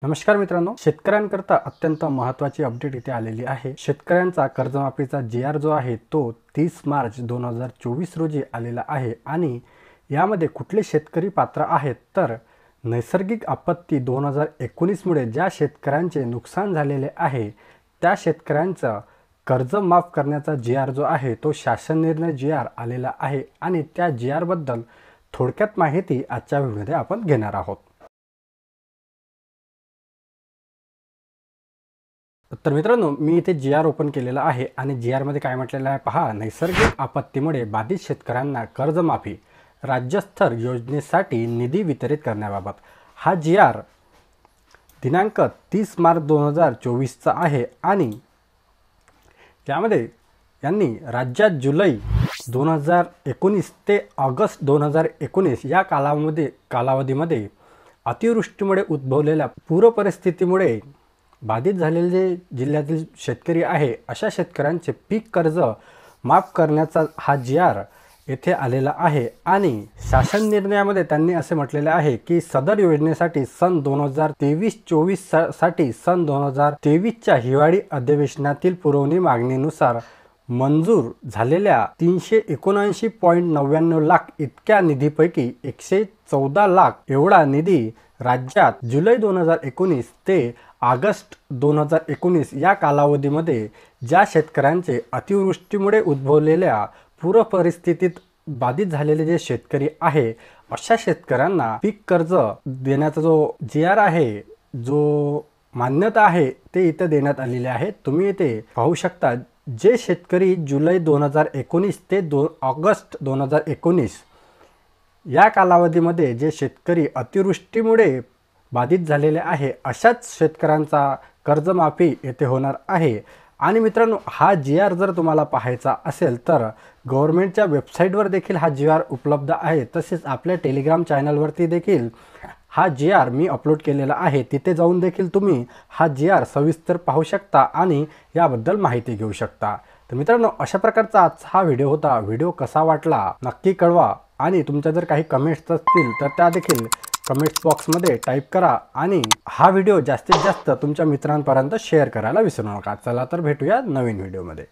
नमस्कार मित्रांनो, शेतकऱ्यांकरता अत्यंत महत्त्वाची अपडेट इथे आलेली आहे। शेतकऱ्यांचा कर्जमाफीचा जी आर जो आहे तो 30 मार्च 2024 रोजी आलेला आहे आणि यामध्ये कुठले शेतकरी पात्र आहेत तर नैसर्गिक आपत्ती 2019 मुळे ज्या शेतकऱ्यांचे नुकसान झालेले आहे त्या शेतकऱ्यांचं कर्ज माफ करण्याचा जी आर जो आहे तो शासन निर्णय जी आर आलेला आहे आणि त्या जी आर बद्दल थोडक्यात माहिती आजच्या व्हिडिओमध्ये आपण घेणार आहोत। तर मित्रांनो, मी इथे जी आर ओपन केलेला आहे आणि जी आरमध्ये काय म्हटलेलं आहे पहा, नैसर्गिक आपत्तीमुळे बाधित शेतकऱ्यांना कर्जमाफी राज्यस्तर योजनेसाठी निधी वितरित करण्याबाबत हा जी आर दिनांक 30 मार्च 2024चा आहे आणि त्यामध्ये यांनी राज्यात जुलै 2019 ते ऑगस्ट 2019 या कालावधीमध्ये अतिवृष्टीमुळे उद्भवलेल्या पूरपरिस्थितीमुळे बाधित झालेले जे जिल्ह्यातील शेतकरी आहे अशा शेतकऱ्यांचे पीक कर्ज माफ करण्याचा हा जी आर येथे आलेला आहे आणि शासन निर्णयामध्ये त्यांनी असे म्हटलेले आहे की सदर योजनेसाठी सन 2023-24 साठी सन 2023च्या हिवाळी अधिवेशनातील पुरवणी मागणीनुसार मंजूर झालेल्या 379.99 लाख इतक्या निधीपैकी 114 लाख एवढा निधी राज्यात जुलै 2019 ते ऑगस्ट 2019 या कालावधीमध्ये ज्या शेतकऱ्यांचे अतिवृष्टीमुळे उद्भवलेल्या पूरपरिस्थितीत बाधित झालेले जे शेतकरी आहे अशा शेतकऱ्यांना पीक कर्ज देण्याचा जो जी आर आहे, जो मान्यता आहे ते इथे देण्यात आलेले आहे। तुम्ही इथे पाहू शकता, जे शेतकरी जुलै 2019 ते ऑगस्ट 2019 या कालावधीमध्ये जे शेतकरी अतिवृष्टीमुळे बाधित झालेले आहे अशाच शेतकऱ्यांचा कर्जमाफी येथे होणार आहे। आणि मित्रांनो, हा जी आर जर तुम्हाला पाहायचा असेल तर गव्हर्नमेंटच्या वेबसाईटवर देखील हा जी आर उपलब्ध आहे। तसेच आपल्या टेलिग्राम चॅनलवरती देखील हा जी आर मी अपलोड केलेला आहे, तिथे जाऊन देखील तुम्ही हा जी आर सविस्तर पाहू शकता आणि याबद्दल माहिती घेऊ शकता। तर मित्रांनो, अशा प्रकारचा आजचा हा व्हिडिओ होता। व्हिडिओ कसा वाटला नक्की कळवा आणि तुमच्या जर काही कमेंट्स असतील तर त्या देखील कमेंट्स बॉक्समध्ये टाईप करा आणि हा व्हिडिओ जास्तीत जास्त तुमच्या मित्रांपर्यंत शेअर करायला विसरू नका। चला तर भेटूया नवीन व्हिडिओमध्ये।